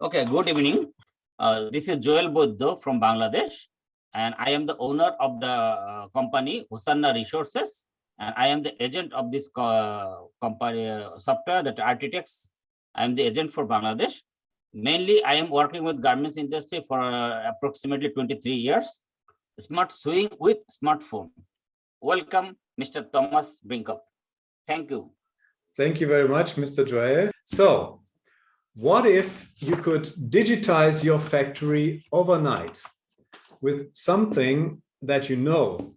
Okay, good evening. This is Joel Buddho from Bangladesh, and I am the owner of the company Hosanna Resources, and I am the agent of this company software that Architects. I am the agent for Bangladesh. Mainly, I am working with garments industry for approximately 23 years. Smart sewing with smartphone. Welcome, Mr. Thomas Brinkoff. Thank you. Thank you very much, Mr. Joel. So, what if you could digitize your factory overnight with something that you know,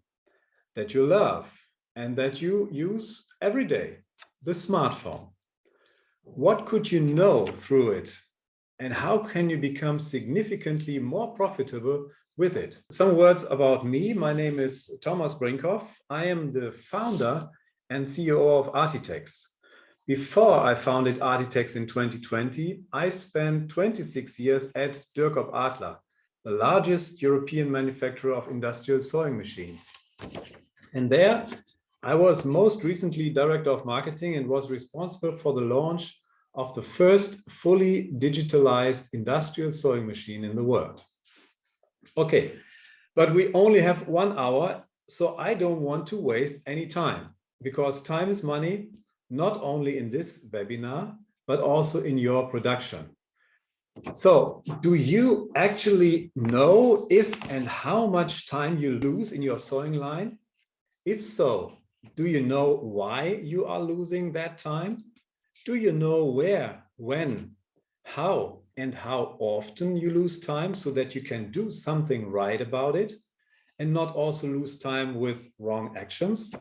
that you love, and that you use every day, the smartphone? What could you know through it? And how can you become significantly more profitable with it? Some words about me. My name is Thomas Brinkoff. I am the founder and CEO of Architects. Before I founded Architects in 2020, I spent 26 years at Erp Adler, the largest European manufacturer of industrial sewing machines. And there, I was most recently director of marketing and was responsible for the launch of the first fully digitalized industrial sewing machine in the world. Okay, but we only have 1 hour, so I don't want to waste any time, because time is money, not only in this webinar, but also in your production. So, do you actually know if and how much time you lose in your sewing line? If so, do you know why you are losing that time? Do you know where, when, how, and how often you lose time so that you can do something right about it and not also lose time with wrong actions?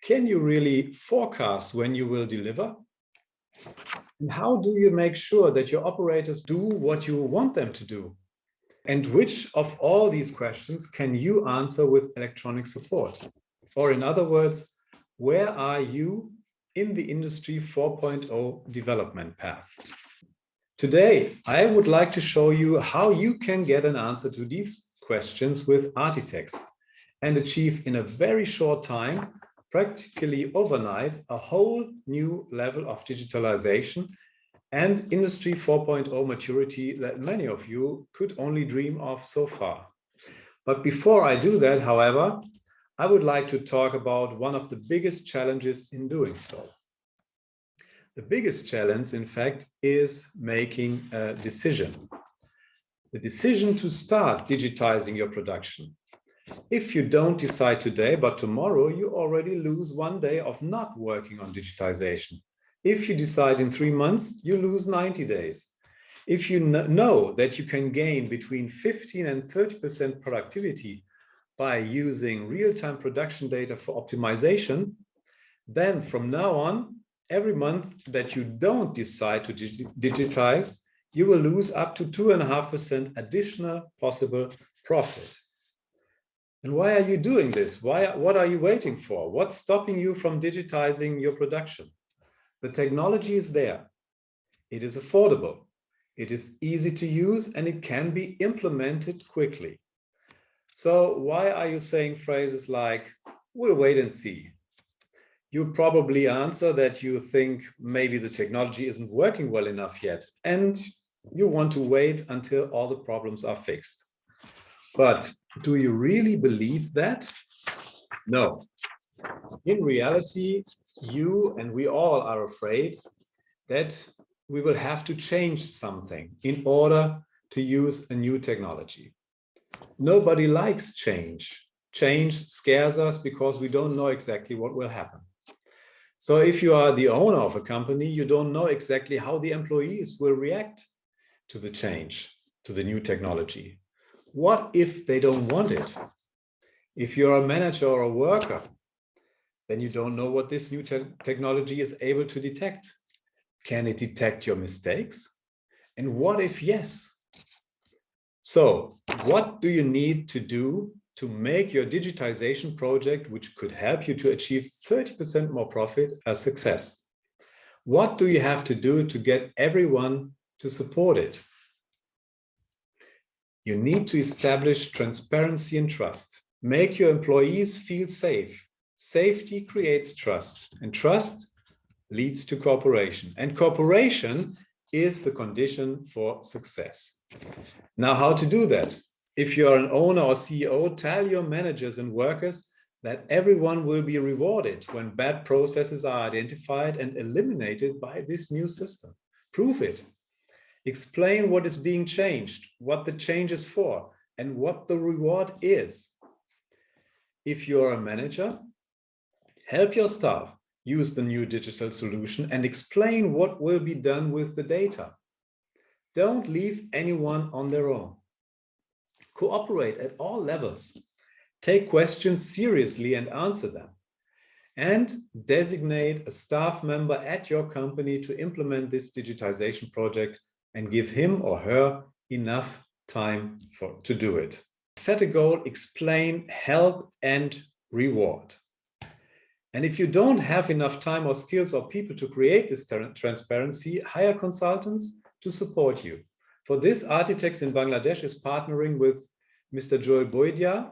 Can you really forecast when you will deliver? And how do you make sure that your operators do what you want them to do? And which of all these questions can you answer with electronic support? Or in other words, where are you in the Industry 4.0 development path? Today, I would like to show you how you can get an answer to these questions with Architects and achieve in a very short time, practically overnight, a whole new level of digitalization and Industry 4.0 maturity that many of you could only dream of so far. But before I do that, however, I would like to talk about one of the biggest challenges in doing so. The biggest challenge, in fact, is making a decision. The decision to start digitizing your production. If you don't decide today, but tomorrow, you already lose 1 day of not working on digitization. If you decide in 3 months, you lose 90 days. If you know that you can gain between 15 and 30% productivity by using real-time production data for optimization, then from now on, every month that you don't decide to digitize, you will lose up to 2.5% additional possible profit. And why are you doing this? What are you waiting for? What's stopping you from digitizing your production? The technology is there. It is affordable. It is easy to use, and it can be implemented quickly. So why are you saying phrases like, we'll wait and see? You probably answer that you think maybe the technology isn't working well enough yet, and you want to wait until all the problems are fixed. But do you really believe that? No. In reality, you and we all are afraid that we will have to change something in order to use a new technology. Nobody likes change. Change scares us because we don't know exactly what will happen. So if you are the owner of a company, you don't know exactly how the employees will react to the change, to the new technology. What if they don't want it? If you're a manager or a worker, then you don't know what this new technology is able to detect. Can it detect your mistakes? And what if yes? So what do you need to do to make your digitization project, which could help you to achieve 30% more profit, a success? What do you have to do to get everyone to support it? You need to establish transparency and trust. Make your employees feel safe. Safety creates trust, and trust leads to cooperation. And cooperation is the condition for success. Now, how to do that? If you're an owner or CEO, tell your managers and workers that everyone will be rewarded when bad processes are identified and eliminated by this new system. Prove it. Explain what is being changed, what the change is for, and what the reward is. If you're a manager, help your staff use the new digital solution and explain what will be done with the data. Don't leave anyone on their own. Cooperate at all levels. Take questions seriously and answer them. And designate a staff member at your company to implement this digitization project and give him or her enough time to do it. Set a goal, explain, help, and reward. And if you don't have enough time or skills or people to create this transparency, hire consultants to support you. For this, Architects in Bangladesh is partnering with Mr. Joel Boydia,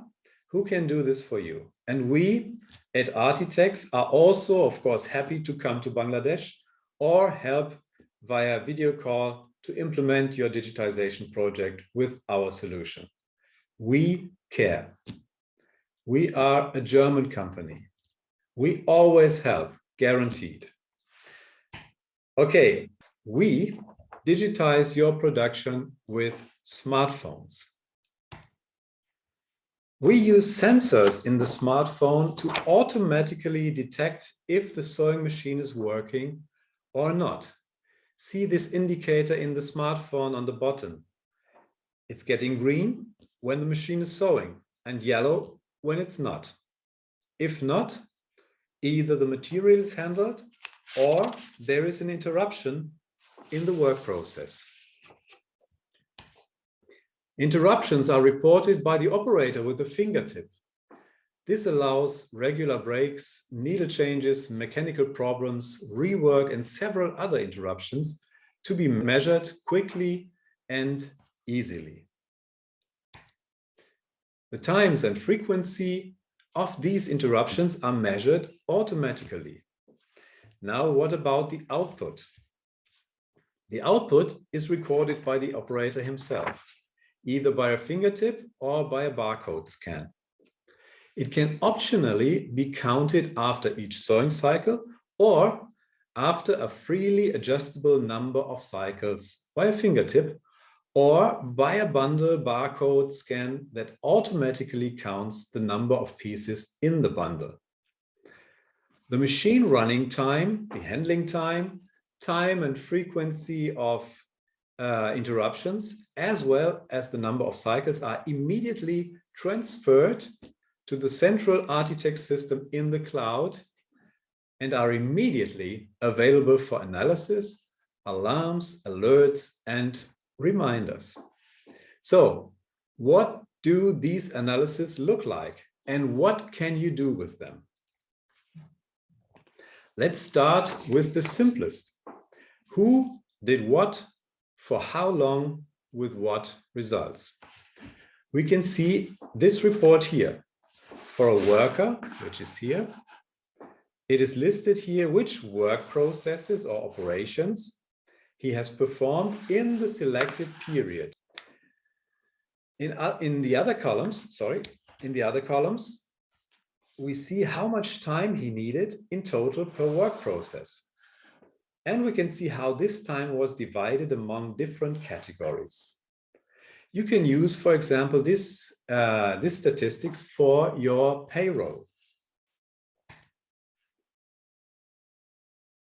who can do this for you. And we at Architects are also, of course, happy to come to Bangladesh or help via video call to implement your digitization project with our solution. We care. We are a German company. We always help, guaranteed. Okay, we digitize your production with smartphones. We use sensors in the smartphone to automatically detect if the sewing machine is working or not. See this indicator in the smartphone on the bottom. It's getting green when the machine is sewing and yellow when it's not. If not, either the material is handled or there is an interruption in the work process. Interruptions are reported by the operator with a fingertip. This allows regular breaks, needle changes, mechanical problems, rework, and several other interruptions to be measured quickly and easily. The times and frequency of these interruptions are measured automatically. Now, what about the output? The output is recorded by the operator himself, either by a fingertip or by a barcode scan. It can optionally be counted after each sewing cycle or after a freely adjustable number of cycles by a fingertip or by a bundle barcode scan that automatically counts the number of pieces in the bundle. The machine running time, the handling time, time and frequency of interruptions, as well as the number of cycles are immediately transferred to the central Architect system in the cloud and are immediately available for analysis, alarms, alerts, and reminders. So, what do these analyses look like and what can you do with them? Let's start with the simplest. Who did what, for how long, with what results? We can see this report here. For a worker, which is here, it is listed here which work processes or operations he has performed in the selected period. In the other columns, we see how much time he needed in total per work process. And we can see how this time was divided among different categories. You can use, for example, this statistics for your payroll.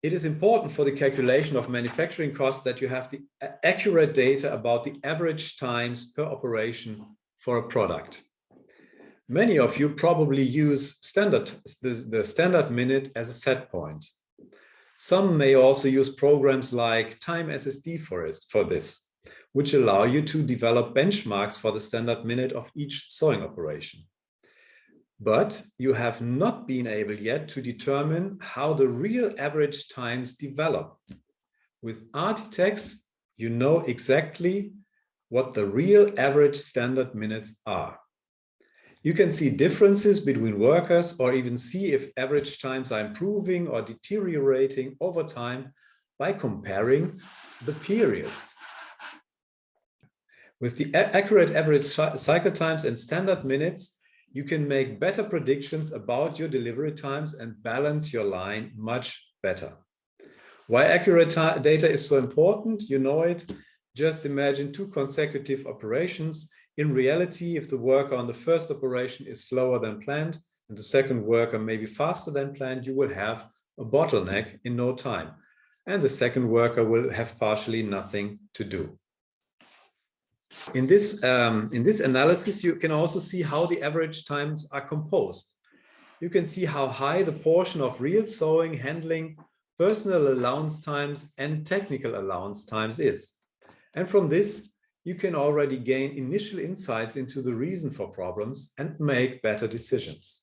It is important for the calculation of manufacturing costs that you have the accurate data about the average times per operation for a product. Many of you probably use the standard minute as a set point. Some may also use programs like Time SSD for this, which allow you to develop benchmarks for the standard minute of each sewing operation. But you have not been able yet to determine how the real average times develop. With Architects, you know exactly what the real average standard minutes are. You can see differences between workers or even see if average times are improving or deteriorating over time by comparing the periods. With the accurate average cycle times and standard minutes, you can make better predictions about your delivery times and balance your line much better. Why accurate data is so important, you know it. Just imagine 2 consecutive operations. In reality, if the worker on the first operation is slower than planned and the second worker may be faster than planned, you will have a bottleneck in no time. And the second worker will have partially nothing to do. In this analysis, you can also see how the average times are composed. You can see how high the portion of real sewing, handling, personal allowance times, and technical allowance times is. And from this, you can already gain initial insights into the reason for problems and make better decisions.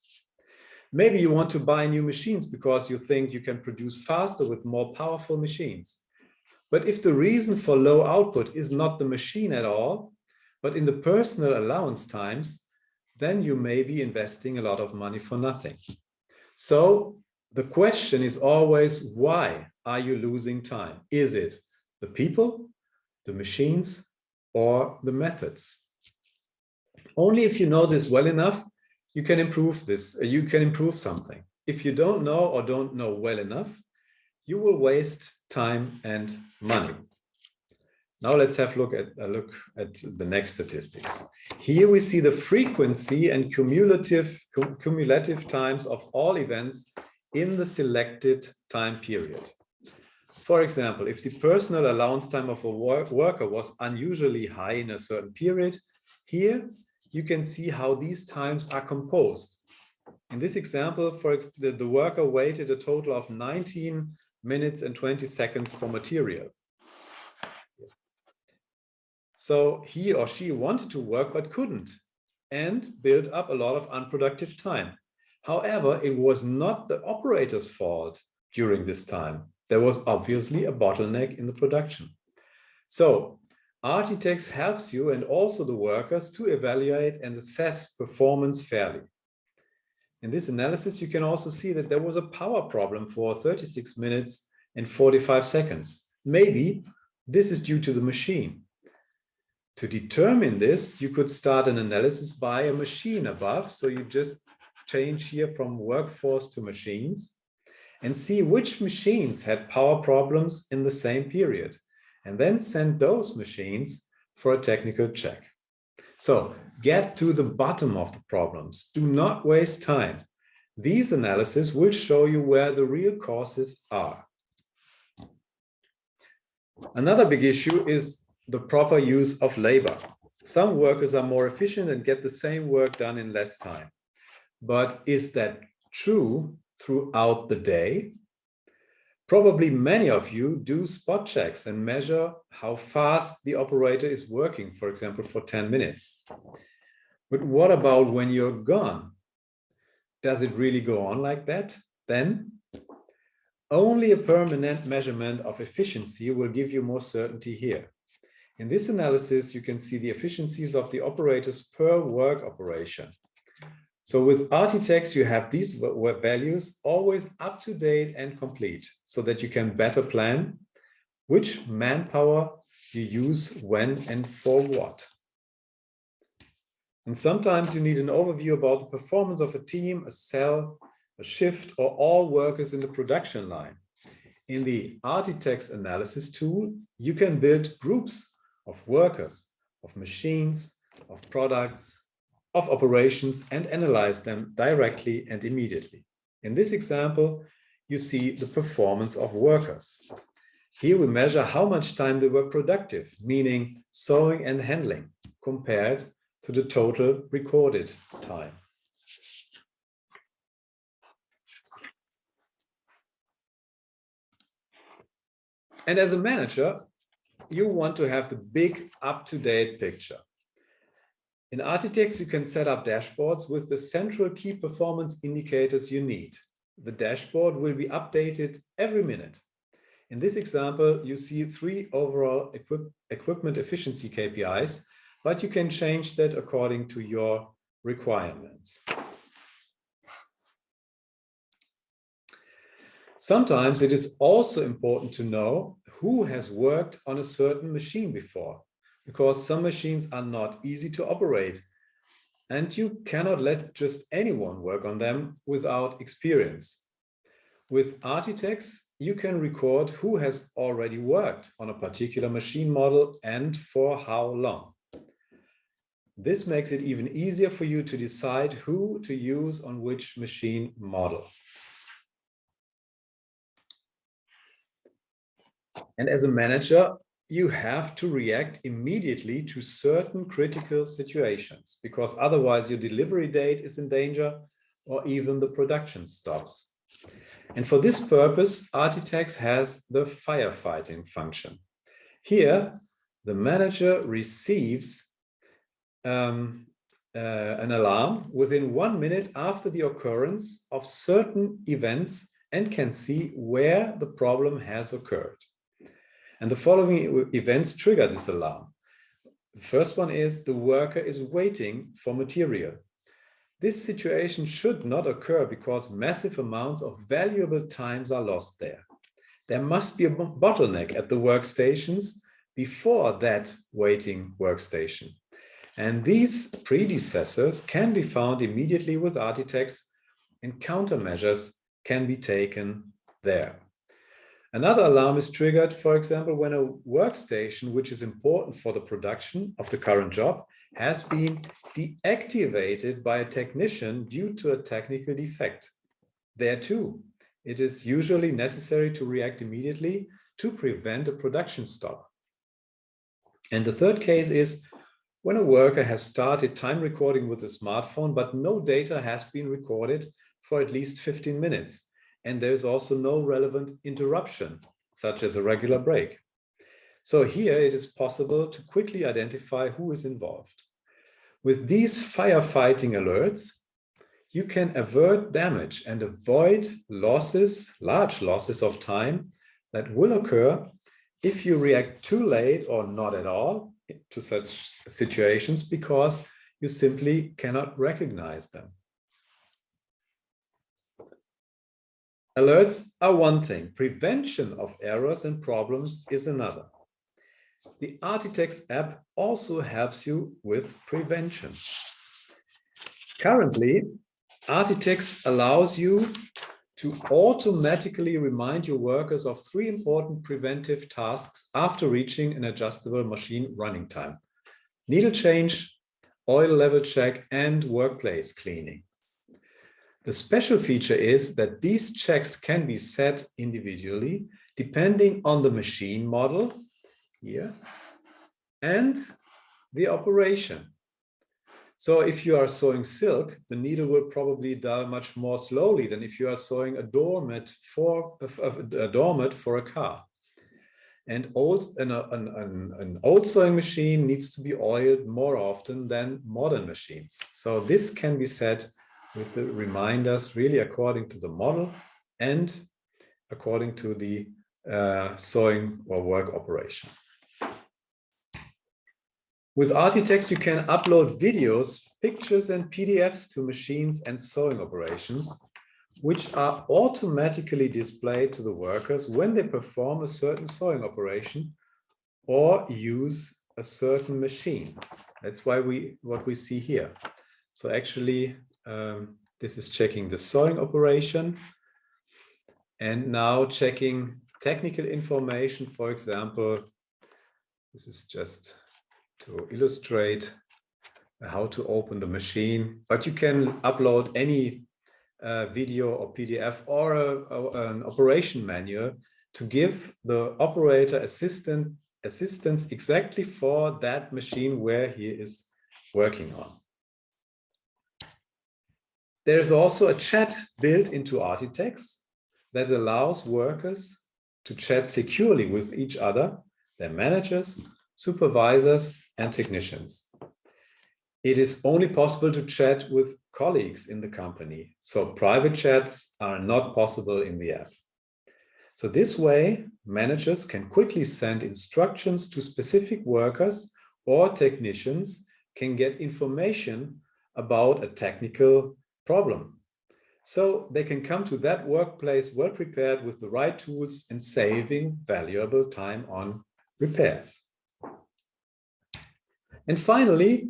Maybe you want to buy new machines because you think you can produce faster with more powerful machines. But if the reason for low output is not the machine at all, but in the personal allowance times, then you may be investing a lot of money for nothing. So the question is always, why are you losing time? Is it the people, the machines, or the methods? Only if you know this well enough, you can improve this. You can improve something. If you don't know or don't know well enough, you will waste time and money. Now let's have a look at the next statistics. Here we see the frequency and cumulative times of all events in the selected time period. For example, if the personal allowance time of a worker was unusually high in a certain period, here you can see how these times are composed. In this example, the worker waited a total of 19 minutes and 20 seconds for material. So he or she wanted to work but couldn't and built up a lot of unproductive time. However, it was not the operator's fault during this time. There was obviously a bottleneck in the production. So Architects helps you and also the workers to evaluate and assess performance fairly. In this analysis, you can also see that there was a power problem for 36 minutes and 45 seconds. Maybe this is due to the machine. To determine this, you could start an analysis by a machine above. So you just change here from workforce to machines and see which machines had power problems in the same period, and then send those machines for a technical check. So get to the bottom of the problems. Do not waste time. These analyses will show you where the real causes are. Another big issue is the proper use of labor. Some workers are more efficient and get the same work done in less time. But is that true throughout the day? Probably many of you do spot checks and measure how fast the operator is working, for example, for 10 minutes. But what about when you're gone? Does it really go on like that? Then only a permanent measurement of efficiency will give you more certainty here. In this analysis, you can see the efficiencies of the operators per work operation. So with Architects, you have these values always up to date and complete so that you can better plan which manpower you use when and for what. And sometimes you need an overview about the performance of a team, a cell, a shift, or all workers in the production line. In the Architects analysis tool, you can build groups of workers, of machines, of products, of operations, and analyze them directly and immediately. In this example, you see the performance of workers. Here we measure how much time they were productive, meaning sewing and handling, compared to the total recorded time. And as a manager, you want to have the big up-to-date picture. In Architects, you can set up dashboards with the central key performance indicators you need. The dashboard will be updated every minute. In this example, you see 3 overall equipment efficiency KPIs, but you can change that according to your requirements. Sometimes it is also important to know who has worked on a certain machine before, because some machines are not easy to operate, and you cannot let just anyone work on them without experience. With Architects, you can record who has already worked on a particular machine model and for how long. This makes it even easier for you to decide who to use on which machine model. And as a manager, you have to react immediately to certain critical situations, because otherwise your delivery date is in danger or even the production stops. And for this purpose, Architects has the firefighting function. Here, the manager receives an alarm within 1 minute after the occurrence of certain events and can see where the problem has occurred. And the following events trigger this alarm. The first one is the worker is waiting for material. This situation should not occur because massive amounts of valuable times are lost there. There must be a bottleneck at the workstations before that waiting workstation. And these predecessors can be found immediately with Architects, and countermeasures can be taken there. Another alarm is triggered, for example, when a workstation, which is important for the production of the current job, has been deactivated by a technician due to a technical defect. There too, it is usually necessary to react immediately to prevent a production stop. And the third case is when a worker has started time recording with a smartphone, but no data has been recorded for at least 15 minutes. And there's also no relevant interruption, such as a regular break. So here it is possible to quickly identify who is involved. With these firefighting alerts, you can avert damage and avoid losses, large losses of time that will occur if you react too late or not at all to such situations because you simply cannot recognize them. Alerts are one thing. Prevention of errors and problems is another. The Architects app also helps you with prevention. Currently, Architects allows you to automatically remind your workers of 3 important preventive tasks after reaching an adjustable machine running time: needle change, oil level check, and workplace cleaning. The special feature is that these checks can be set individually depending on the machine model here and the operation. So if you are sewing silk, the needle will probably dull much more slowly than if you are sewing a doormat for a car. And an old sewing machine needs to be oiled more often than modern machines. So this can be set with the reminders really according to the model and according to the sewing or work operation. With Architects, you can upload videos, pictures, and PDFs to machines and sewing operations, which are automatically displayed to the workers when they perform a certain sewing operation or use a certain machine. That's why what we see here. So actually, this is checking the sewing operation and now checking technical information. For example, this is just to illustrate how to open the machine, but you can upload any video or PDF or an operation manual to give the operator assistance exactly for that machine where he is working on. There's also a chat built into Architects that allows workers to chat securely with each other, their managers, supervisors, and technicians. It is only possible to chat with colleagues in the company, so private chats are not possible in the app. So this way, managers can quickly send instructions to specific workers, or technicians can get information about a technical problem. so they can come to that workplace well prepared with the right tools and saving valuable time on repairs. And finally,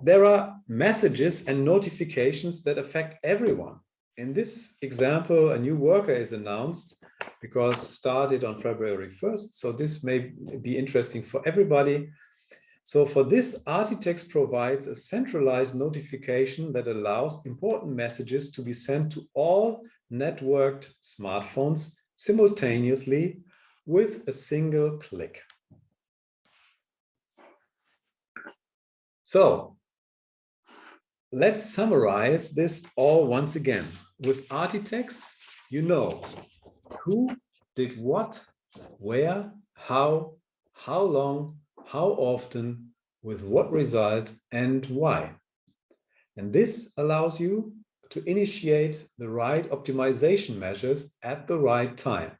there are messages and notifications that affect everyone. In this example, a new worker is announced because started on February 1st. So this may be interesting for everybody. So for this, Artitext provides a centralized notification that allows important messages to be sent to all networked smartphones simultaneously with a single click. So let's summarize this all once again. With Artitext, you know who did what, where, how long, how often, with what result, and why. And this allows you to initiate the right optimization measures at the right time.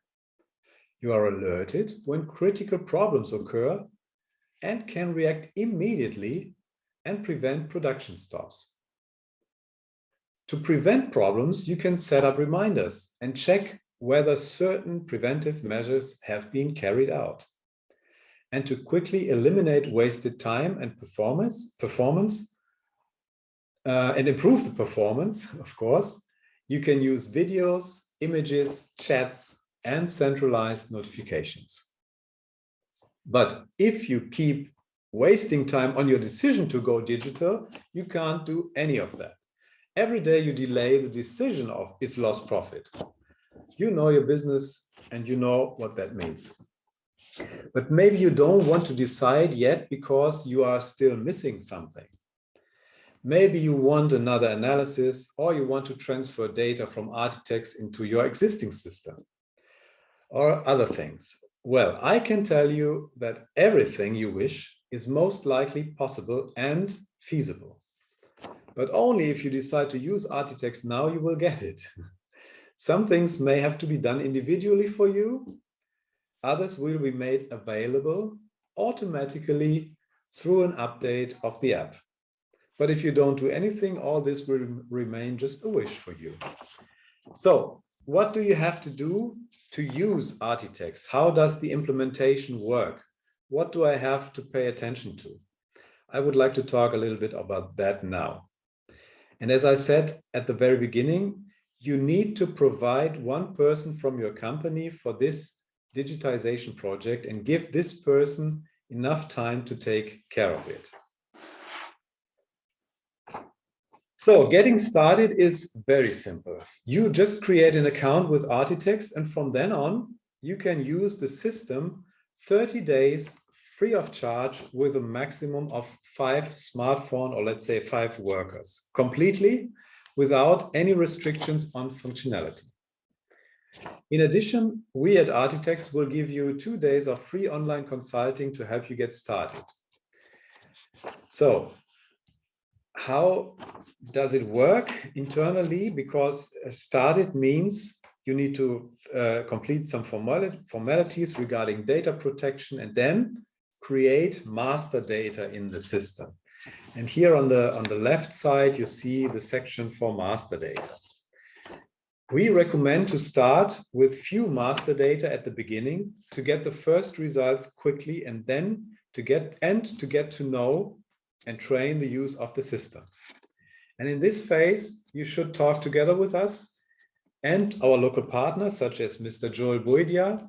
You are alerted when critical problems occur and can react immediately and prevent production stops. To prevent problems, you can set up reminders and check whether certain preventive measures have been carried out. And to quickly eliminate wasted time and performance and improve the performance, of course, you can use videos, images, chats, and centralized notifications. But if you keep wasting time on your decision to go digital, you can't do any of that. Every day you delay the decision is lost profit. You know your business and you know what that means. But maybe you don't want to decide yet because you are still missing something. Maybe you want another analysis, or you want to transfer data from Artitext into your existing system, or other things. Well, I can tell you that everything you wish is most likely possible and feasible. But only if you decide to use Artitext now, you will get it. Some things may have to be done individually for you. Others will be made available automatically through an update of the app. But if you don't do anything, all this will remain just a wish for you. So what do you have to do to use Artitext? How does the implementation work? What do I have to pay attention to? I would like to talk a little bit about that now. And as I said at the very beginning, you need to provide one person from your company for this digitization project and give this person enough time to take care of it. So getting started is very simple. You just create an account with Artitext, and from then on, you can use the system 30 days free of charge with a maximum of 5 smartphones, or let's say 5 workers, completely without any restrictions on functionality. In addition, we at Artitext will give you 2 days of free online consulting to help you get started. So how does it work internally? Because started means you need to complete some formalities regarding data protection and then create master data in the system. And here on the left side, you see the section for master data. We recommend to start with few master data at the beginning to get the first results quickly, and then to get to know and train the use of the system. And in this phase, you should talk together with us and our local partners, such as Mr. Joel Boidia,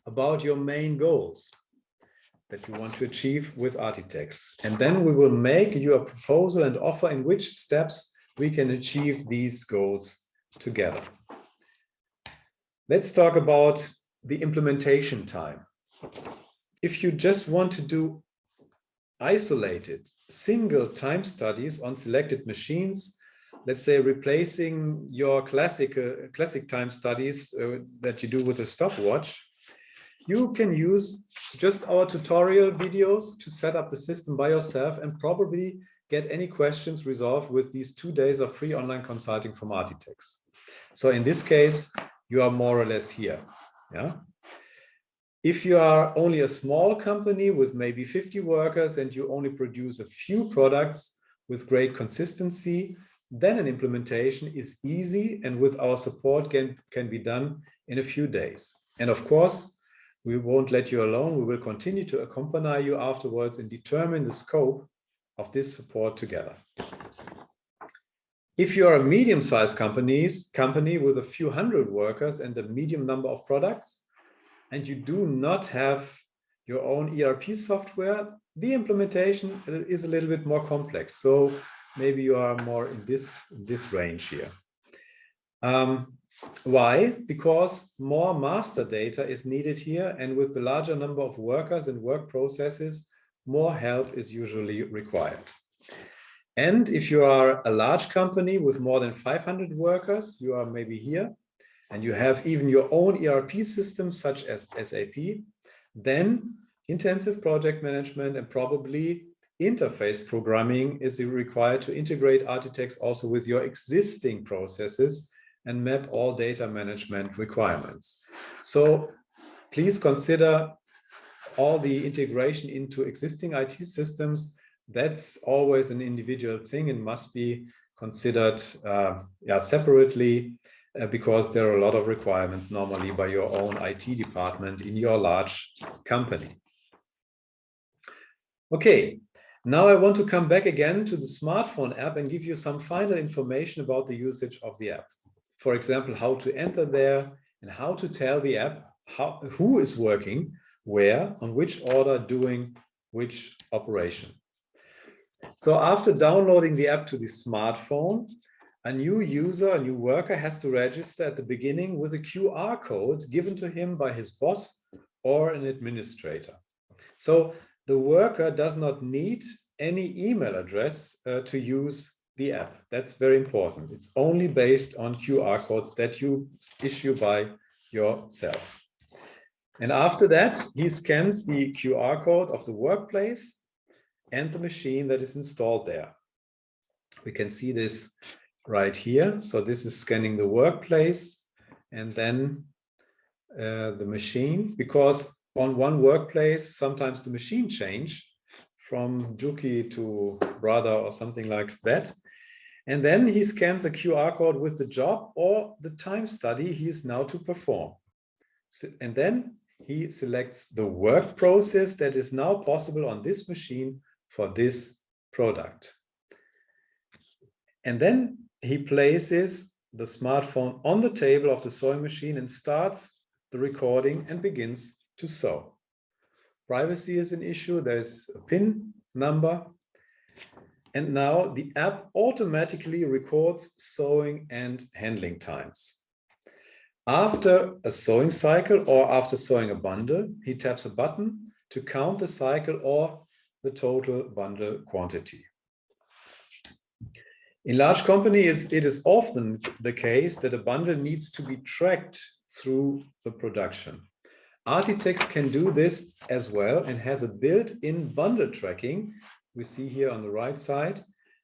about your main goals that you want to achieve with Artitext. And then we will make you a proposal and offer in which steps we can achieve these goals together. Let's talk about the implementation time. If you just want to do isolated single time studies on selected machines, let's say replacing your classic time studies that you do with a stopwatch, you can use just our tutorial videos to set up the system by yourself and probably get any questions resolved with these 2 days of free online consulting from Artitext. So in this case, you are more or less here. Yeah. If you are only a small company with maybe 50 workers and you only produce a few products with great consistency, then an implementation is easy and with our support can be done in a few days. And of course, we won't let you alone. We will continue to accompany you afterwards and determine the scope of this support together. If you are a medium-sized company with a few hundred workers and a medium number of products, and you do not have your own ERP software, the implementation is a little bit more complex. So maybe you are more in this range here. Why? Because more master data is needed here, and with the larger number of workers and work processes, more help is usually required. And if you are a large company with more than 500 workers, you are maybe here, and you have even your own ERP systems such as SAP, then intensive project management and probably interface programming is required to integrate architects also with your existing processes and map all data management requirements. So please consider all the integration into existing IT systems. That's always an individual thing and must be considered separately because there are a lot of requirements normally by your own IT department in your large company. Okay, now I want to come back again to the smartphone app and give you some final information about the usage of the app. For example, how to enter there and how to tell the app who is working where, on which order, doing which operation. So after downloading the app to the smartphone, a new user, a new worker has to register at the beginning with a QR code given to him by his boss or an administrator. So the worker does not need any email address to use the app. That's very important. It's only based on QR codes that you issue by yourself. And after that, he scans the QR code of the workplace and the machine that is installed there. We can see this right here. So this is scanning the workplace and then the machine, because on one workplace, sometimes the machine change from Juki to Brother or something like that. And then he scans a QR code with the job or the time study he is now to perform. And then he selects the work process that is now possible on this machine for this product. And then he places the smartphone on the table of the sewing machine and starts the recording and begins to sew. Privacy is an issue. There's a PIN number. And now the app automatically records sewing and handling times. After a sewing cycle or after sewing a bundle, he taps a button to count the cycle or the total bundle quantity. In large companies, it is often the case that a bundle needs to be tracked through the production. Architects can do this as well and has a built-in bundle tracking, we see here on the right side,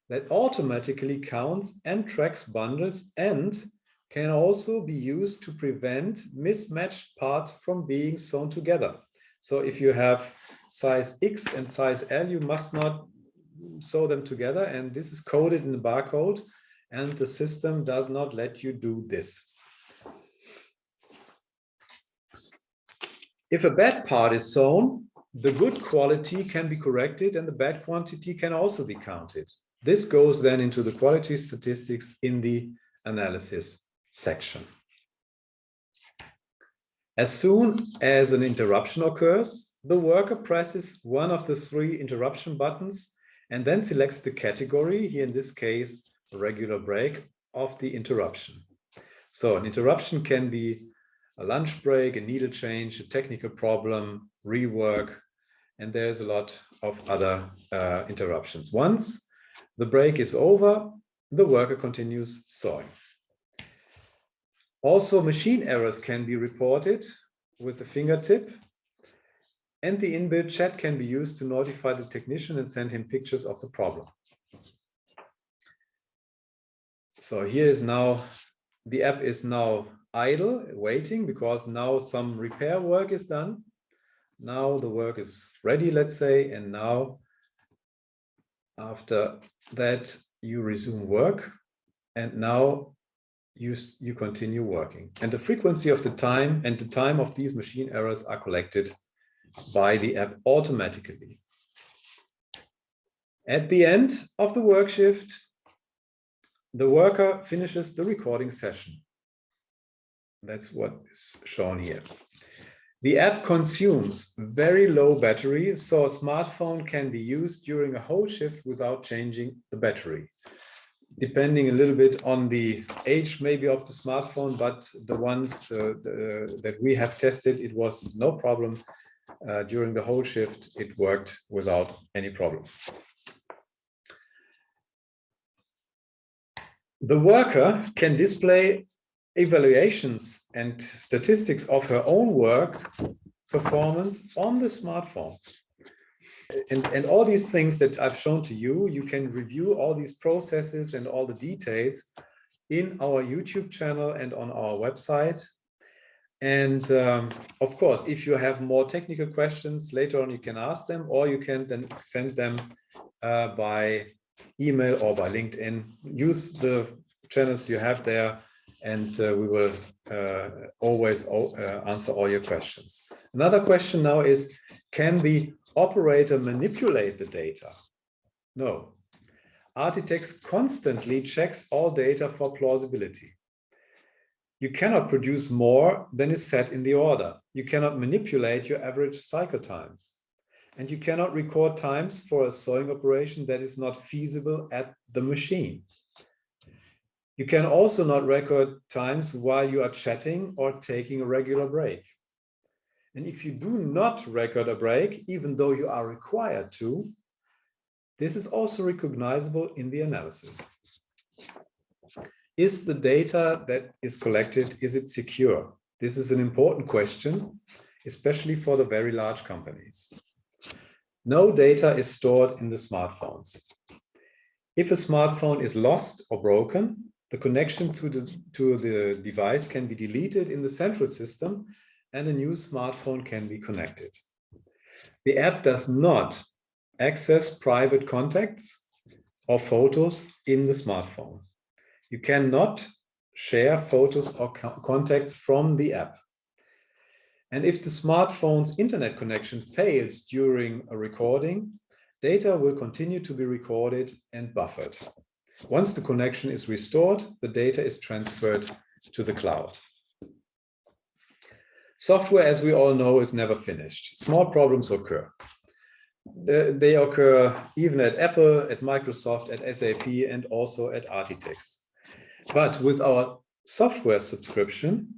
that automatically counts and tracks bundles and can also be used to prevent mismatched parts from being sewn together. So if you have size X and size L, you must not sew them together, and this is coded in the barcode, and the system does not let you do this. If a bad part is sewn, the good quality can be corrected and the bad quantity can also be counted. This goes then into the quality statistics in the analysis section. As soon as an interruption occurs, the worker presses one of the 3 interruption buttons and then selects the category, here in this case, a regular break, of the interruption. So an interruption can be a lunch break, a needle change, a technical problem, rework, and there's a lot of other interruptions. Once the break is over, the worker continues sewing. Also, machine errors can be reported with a fingertip, and the inbuilt chat can be used to notify the technician and send him pictures of the problem. So here is now, the app is now idle, waiting, because now some repair work is done. Now the work is ready, let's say, and now after that you resume work and now you continue working. And the frequency of the time and the time of these machine errors are collected by the app automatically. At the end of the work shift, the worker finishes the recording session. That's what is shown here. The app consumes very low battery, so a smartphone can be used during a whole shift without changing the battery. Depending a little bit on the age maybe of the smartphone, but the ones that we have tested, it was no problem. During the whole shift, it worked without any problem. The worker can display evaluations and statistics of her own work performance on the smartphone. And all these things that I've shown to you, you can review all these processes and all the details in our YouTube channel and on our website. And of course, if you have more technical questions later on, you can ask them, or you can then send them by email or by LinkedIn. Use the channels you have there, and we will always answer all your questions. Another question now is, can the operator manipulate the data? No. Architects constantly checks all data for plausibility. You cannot produce more than is set in the order. You cannot manipulate your average cycle times. And you cannot record times for a sewing operation that is not feasible at the machine. You can also not record times while you are chatting or taking a regular break. And if you do not record a break, even though you are required to, this is also recognizable in the analysis. Is the data that is collected, is it secure? This is an important question, especially for the very large companies. No data is stored in the smartphones. If a smartphone is lost or broken, the connection to the device can be deleted in the central system and a new smartphone can be connected. The app does not access private contacts or photos in the smartphone. You cannot share photos or contacts from the app. And if the smartphone's internet connection fails during a recording, data will continue to be recorded and buffered. Once the connection is restored, the data is transferred to the cloud. Software, as we all know, is never finished. Small problems occur. They occur even at Apple, at Microsoft, at SAP, and also at Architects. But with our software subscription,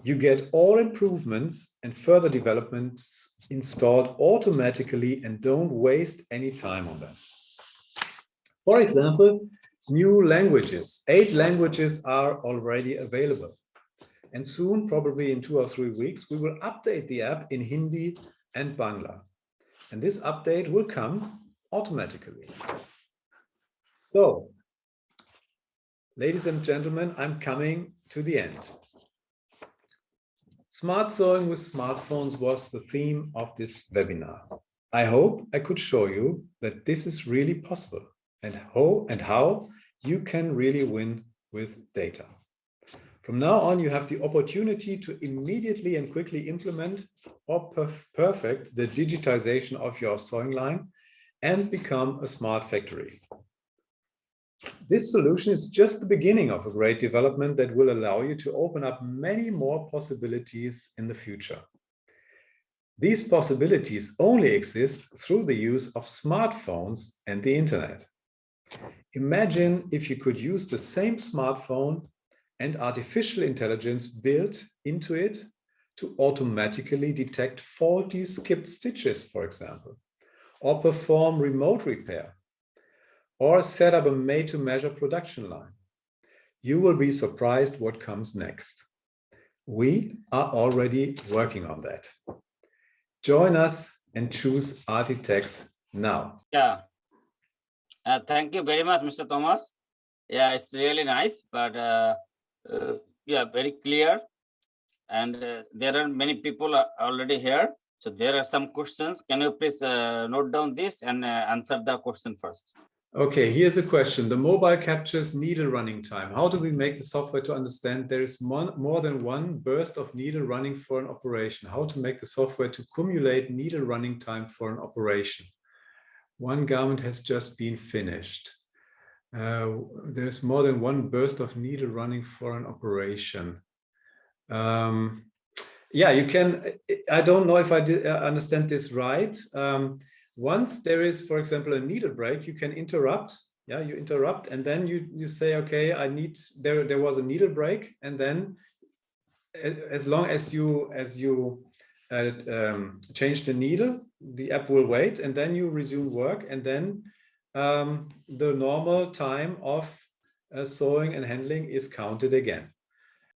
you get all improvements and further developments installed automatically and don't waste any time on them. For example, new languages. 8 languages are already available. And soon, probably in 2 or 3 weeks, we will update the app in Hindi and Bangla. And this update will come automatically. So, ladies and gentlemen, I'm coming to the end. Smart sewing with smartphones was the theme of this webinar. I hope I could show you that this is really possible and how you can really win with data. From now on, you have the opportunity to immediately and quickly implement or perfect the digitization of your sewing line and become a smart factory. This solution is just the beginning of a great development that will allow you to open up many more possibilities in the future. These possibilities only exist through the use of smartphones and the internet. Imagine if you could use the same smartphone and artificial intelligence built into it to automatically detect faulty skipped stitches, for example, or perform remote repair, or set up a made-to-measure production line. You will be surprised what comes next. We are already working on that. Join us and choose Architects now. Yeah. Thank you very much, Mr. Thomas. Yeah, it's really nice, but yeah, very clear. And there are many people already here. So there are some questions. Can you please note down this and answer the question first? Okay, here's a question. The mobile captures needle running time. How do we make the software to understand there is more than one burst of needle running for an operation? How to make the software to cumulate needle running time for an operation? One garment has just been finished. There's more than one burst of needle running for an operation. Yeah, you can. I don't know if I understand this right. Once there is, for example, a needle break, you can interrupt. Yeah, you interrupt, and then you say, okay, I need. There was a needle break, and then as long as you change the needle, the app will wait, and then you resume work, and then the normal time of sewing and handling is counted again.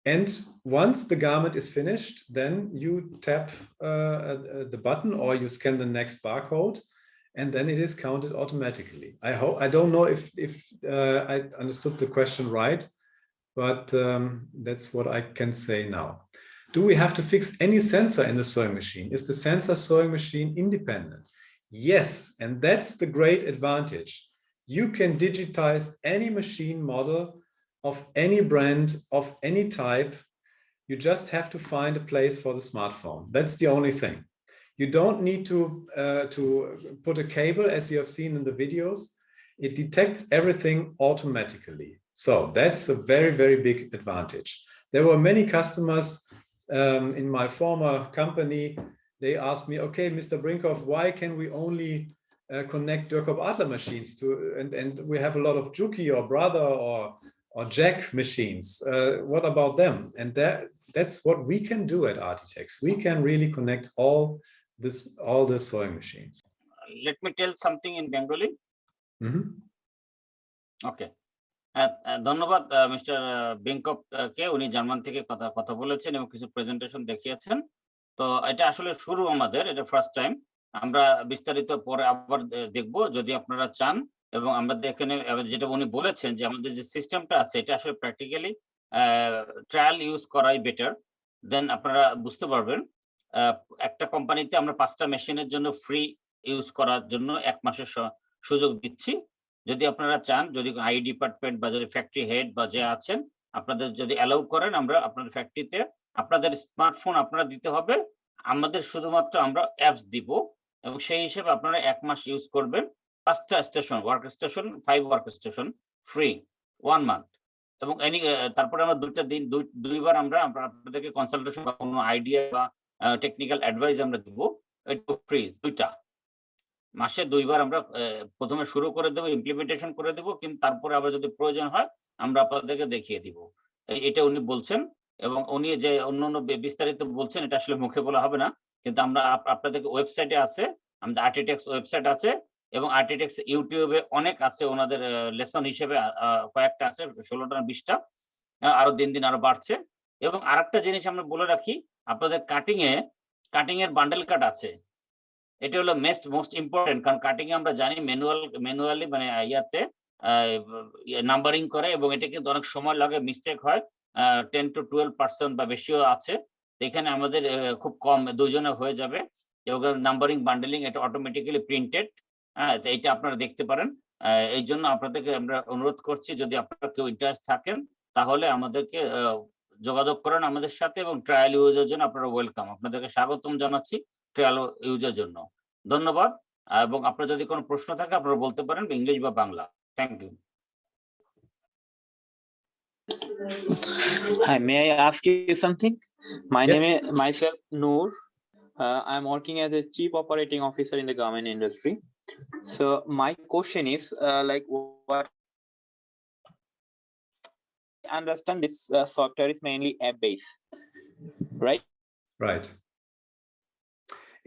And once the garment is finished, then you tap the button or you scan the next barcode, and then it is counted automatically. I don't know if I understood the question right, but that's what I can say now. Do we have to fix any sensor in the sewing machine? Is the sensor sewing machine independent? Yes, and that's the great advantage. You can digitize any machine model of any brand, of any type. You just have to find a place for the smartphone. That's the only thing. You don't need to put a cable, as you have seen in the videos. It detects everything automatically. So that's a very, very big advantage. There were many customers in my former company. They asked me, okay, Mr. Brinkhoff, why can we only connect Dirkop Adler machines to, and we have a lot of Juki or Brother or Jack machines. What about them? And that's what we can do at Architects. We can really connect all the sewing machines. Let me tell something in Bengali. Okay. ধন্যবাদ mister বেঙ্কপ কে, উনি German থেকে কথা বলেছেন এবং কিছু presentation দেখিয়েছেন। তো এটা আসলে শুরু আমাদের, এটা ফার্স্ট টাইম। আমরা বিস্তারিত পরে আবার দেখব যদি আপনারা চান। এবং আমরা এখানে যেটা উনি বলেছেন যে আমাদের যে সিস্টেমটা আছে এটা আসলে প্র্যাকটিক্যালি ট্রায়াল ইউজ করাই বেটার, দেন আপনারা বুঝতে পারবেন। একটা কোম্পানিতে আমরা 5টা মেশিনের জন্য ফ্রি ইউজ করার জন্য 1 মাসের সুযোগ দিচ্ছি। যদি আপনারা চান, যদি আই ডিপার্টমেন্ট বা যদি ফ্যাক্টরি হেড বা যে আছেন আপনাদের যদি অ্যালাউ করেন, আমরা আপনাদের ফ্যাক্টরিতে আপনাদের স্মার্টফোন আপনারা দিতে হবে, আমাদের শুধুমাত্র আমরা অ্যাপস দিব এবং সেই হিসেবে আপনারা 1 মাস ইউজ করবেন। 5টা station, work station, 5 work station free 1 month. এবং তারপরে আমরা 2টা দিন 2বার আমরা আপনাদেরকে কনসালটেশন বা কোনো আইডিয়া বা টেকনিক্যাল অ্যাডভাইস আমরা দিব, এটা ফ্রি 2টা। মাসে 2বার আমরা প্রথমে শুরু করে দেব, ইমপ্লিমেন্টেশন করে দেব, কিন্তু তারপরে আবার যদি প্রয়োজন হয় আমরা আপনাদেরকে দেখিয়ে দিব। এটা উনি বলছেন এবং উনি যে অন্যান্য বিস্তারিত বলছেন এটা আসলে মুখে বলা হবে না, কিন্তু আমরা আপনাদেরকে ওয়েবসাইটে আছে, আমাদের আর্কিটেক্টস ওয়েবসাইট আছে এবং আর্কিটেক্টস ইউটিউবে অনেক আছে, ওনাদের লেসন হিসেবে কয়েকটা আছে, 16টা না 20টা, আরো দিন দিন আরো বাড়ছে। এবং আরেকটা জিনিস আমরা বলে রাখি, আপনাদের কাটিং এর বান্ডেল কাট আছে। এটা হলো মোস্ট ইম্পর্টেন্ট, কারণ কাটিং এ আমরা জানি ম্যানুয়ালি মানে ইয়াতে নাম্বারিং করে এবং এটা কিন্তু অনেক সময় লাগে, মিস্টেক হয়, 10 to 12% বা বেশিও আছে। এখানে আমাদের খুব কম 2 জনে হয়ে যাবে এবং নাম্বারিং বান্ডেলিং এটা অটোমেটিক্যালি প্রিন্টেড। হ্যাঁ, তো এইটা আপনারা দেখতে পারেন। এই জন্য আপনাদেরকে আমরা অনুরোধ করছি, যদি আপনারা কেউ ইন্টারেস্ট থাকেন তাহলে আমাদেরকে যোগাযোগ করেন আমাদের সাথে এবং ট্রায়াল ইউজের জন্য আপনারা ওয়েলকাম। আপনাদেরকে স্বাগতম জানাচ্ছি ট্রায়াল ইউজের জন্য। ধন্যবাদ। এবং আপনার যদি কোনো প্রশ্ন থাকে আপনারা বলতে পারেন, ইংলিশ বা Bangla. Thank you. Hi, may I ask you something? My Yes. name is myself Noor. I'm working as a chief operating officer in the garment industry. So my question is, like, what I understand this software is mainly app-based, right? Right.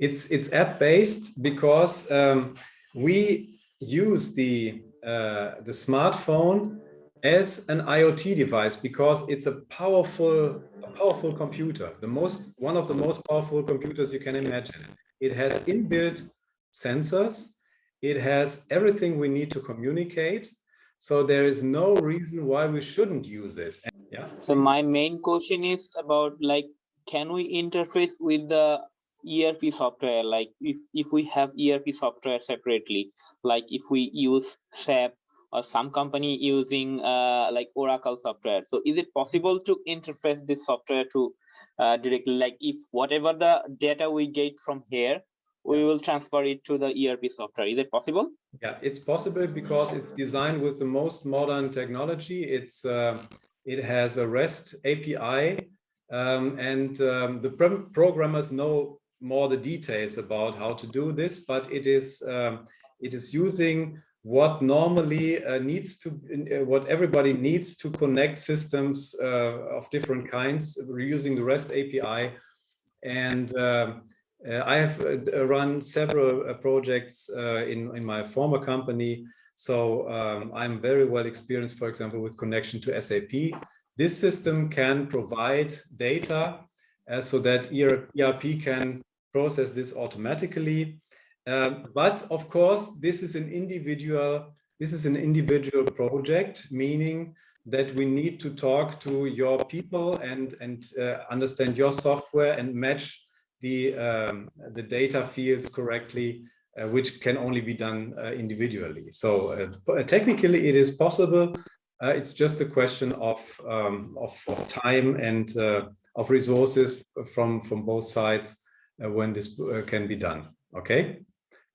It's app-based because we use the smartphone as an IoT device because it's a powerful computer, one of the most powerful computers you can imagine. It has inbuilt sensors, it has everything we need to communicate, so there is no reason why we shouldn't use it. Yeah. So my main question is about, like, can we interface with the ERP software, like if we have ERP software separately, like if we use SAP or some company using like Oracle software, so is it possible to interface this software to directly, like if whatever the data we get from here, we will transfer it to the ERP software? Is it possible? Yeah, it's possible because it's designed with the most modern technology. It has a REST API, and the programmers know more the details about how to do this, but it is using what normally what everybody needs to connect systems of different kinds. We're using the REST API, and I have run several projects in my former company, so I'm very well experienced, for example, with connection to SAP. This system can provide data so that ERP can process this automatically. But of course, this is an individual project, meaning that we need to talk to your people and understand your software and match the data fields correctly, which can only be done individually. So technically, it is possible. It's just a question of time and of resources from both sides when this can be done. Okay.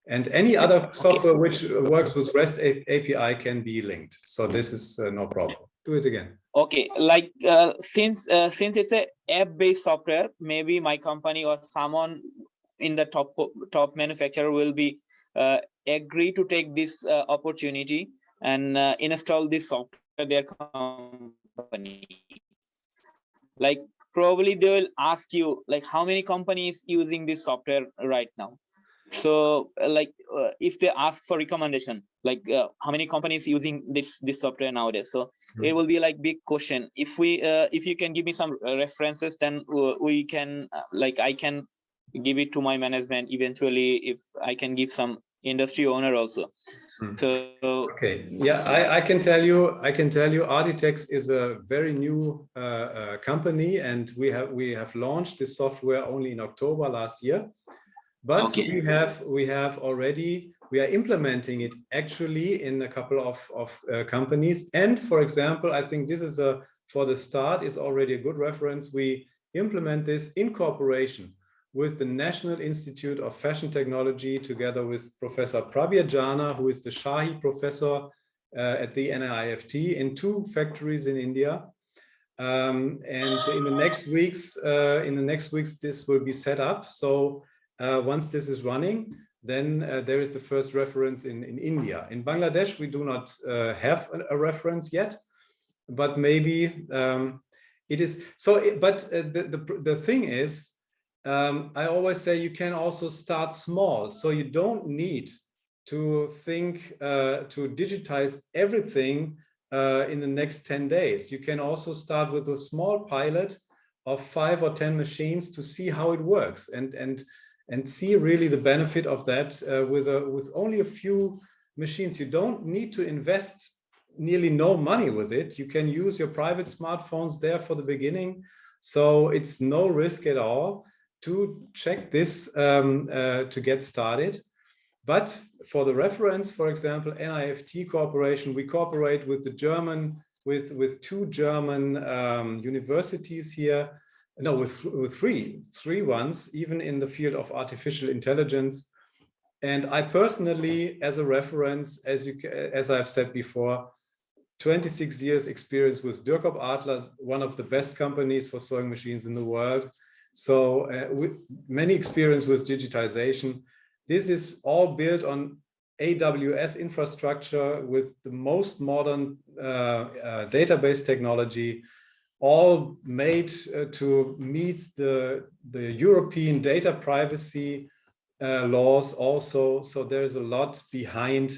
And any other software which works with REST API can be linked. So this is no problem. Do it again. Okay, like since it's a app-based software, maybe my company or someone in the top manufacturer will be agree to take this opportunity and install this software their company. Like probably they will ask you like how many companies using this software right now. So like if they ask for recommendation, like how many companies using this software nowadays, so it will be like big question. If you can give me some references, then we can like I can give it to my management eventually, if I can give some industry owner also. So okay, yeah, I can tell you Architects is a very new company, and we have launched this software only in October last year. But okay. we are implementing it actually in a couple of companies. And for example, I think this is for the start is already a good reference. We implement this in cooperation with the National Institute of Fashion Technology, together with Professor Prabir Jana, who is the Shahi professor at the NIFT in 2 factories in India. And in the next weeks, this will be set up. So once this is running, then there is the first reference in India. In Bangladesh, we do not have a reference yet, but maybe it is so. But the thing is, I always say you can also start small. So you don't need to think to digitize everything in the next 10 days. You can also start with a small pilot of 5 or 10 machines to see how it works, and see really the benefit of that with only a few machines. You don't need to invest nearly no money with it. You can use your private smartphones there for the beginning. So it's no risk at all to check this to get started. But for the reference, for example, NIFT Corporation, we cooperate with with 2 German universities here. No, with three ones, even in the field of artificial intelligence. And I personally, as a reference, as I've said before, 26 years experience with Dürkop Adler, one of the best companies for sewing machines in the world. So with many experience with digitization. This is all built on AWS infrastructure with the most modern database technology, all made to meet the European data privacy laws also. So there's a lot behind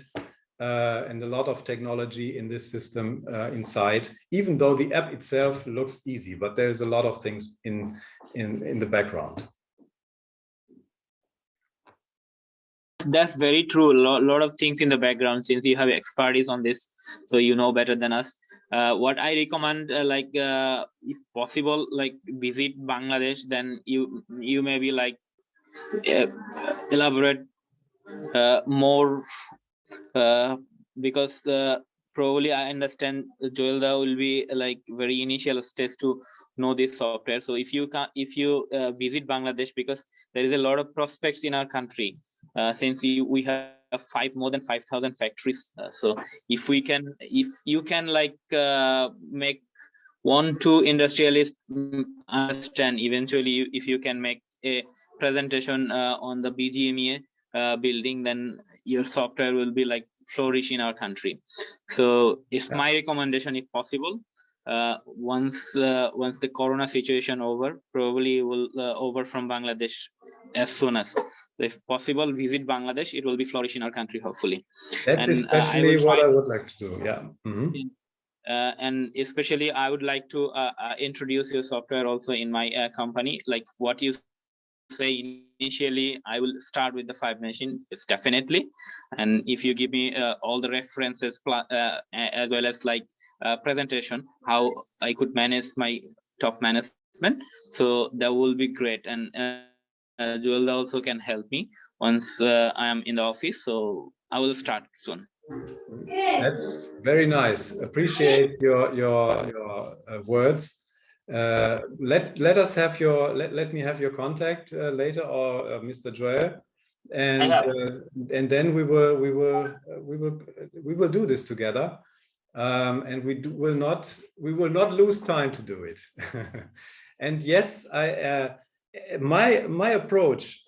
and a lot of technology in this system inside, even though the app itself looks easy, but there's a lot of things in the background. That's very true. A lot of things in the background, since you have expertise on this, so you know better than us. What I recommend, if possible, like visit Bangladesh, then you maybe like elaborate more because probably I understand Joel, that will be like very initial stage to know this software. So if you visit Bangladesh, because there is a lot of prospects in our country, since we have more than 5,000 factories. So if you can like make 1-2 industrialists understand, eventually if you can make a presentation on the BGMEA building, then your software will be like flourish in our country. So it's my recommendation, if possible, once the corona situation over, probably will over from Bangladesh as soon as, so if possible, visit Bangladesh. It will be flourish in our country, hopefully. That's And especially what I would like to do. Yeah. Mhm. And especially I would like to introduce your software also in my company. Like what you say initially, I will start with the 5 machine. It's definitely, and if you give me all the references as well as like presentation how I could manage my top management, so that will be great. And Joel also can help me once I am in the office, so I will start soon. That's very nice. Appreciate your words. Let us have your let me have your contact later, or Mr. Joel, and then we will do this together, and we will not lose time to do it. And yes, my approach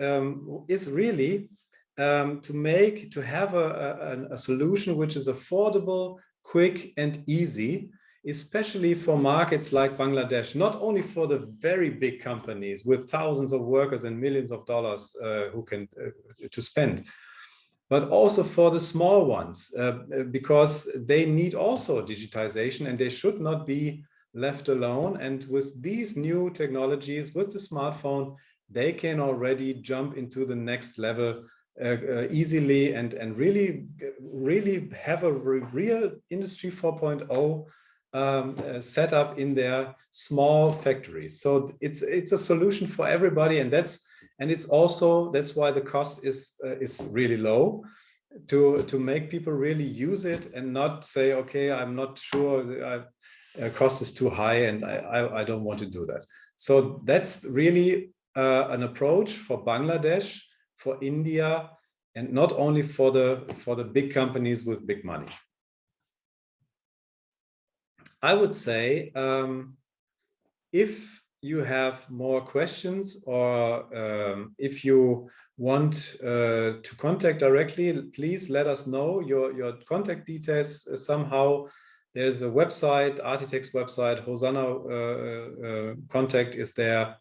is really to have a solution which is affordable, quick, and easy, especially for markets like Bangladesh, not only for the very big companies with thousands of workers and millions of dollars who can to spend, but also for the small ones, because they need also digitization and they should not be left alone. And with these new technologies, with the smartphone, they can already jump into the next level easily and really have a real Industry 4.0 set up in their small factories. So it's a solution for everybody, and that's why the cost is really low, to make people really use it and not say, okay, I'm not sure, cost is too high and I don't want to do that. So that's really an approach for Bangladesh, for India, and not only for the big companies with big money. I would say, if you have more questions, or if you want to contact directly, please let us know your contact details somehow. There's a website, Architect's website, Hosanna contact is there.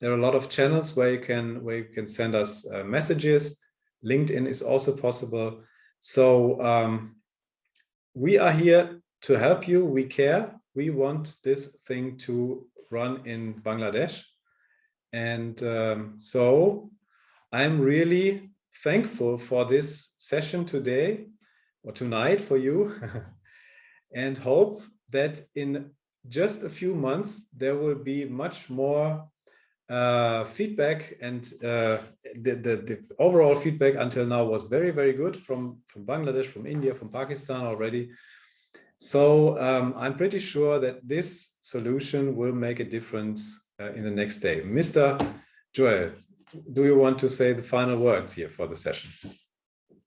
There are a lot of channels where you can send us messages. LinkedIn is also possible. So we are here to help you. We care. We want this thing to run in Bangladesh. And so I'm really thankful for this session today or tonight for you, and hope that in just a few months there will be much more feedback, and the overall feedback until now was very, very good from Bangladesh, from India, from Pakistan already. So I'm pretty sure that this solution will make a difference in the next day. Mr. Joel, do you want to say the final words here for the session?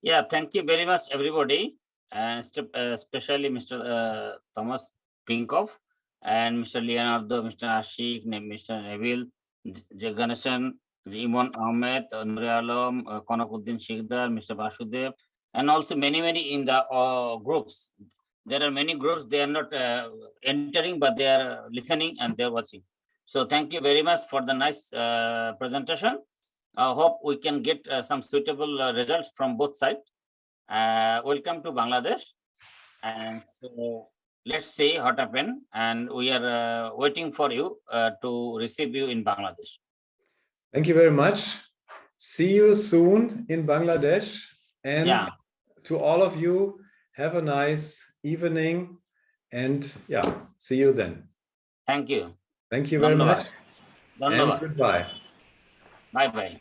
Yeah, thank you very much, everybody, and especially Mr. Thomas Pinkov and Mr. Leonardo, Mr. Ashik, Mr. Neville, Ganeshan, Imon Ahmed, Nuri Alam, Konakuddin Shikdar, Mr. Basudev, and also many in the groups. There are many groups, they are not entering, but they are listening and they're watching. So thank you very much for the nice presentation. I hope we can get some suitable results from both sides. Welcome to Bangladesh. And so let's see what happened. And we are waiting for you to receive you in Bangladesh. Thank you very much. See you soon in Bangladesh. And to all of you, have a nice evening. And see you then. Thank you. Thank you very much. ধন্যবাদ। goodbye. Bye bye.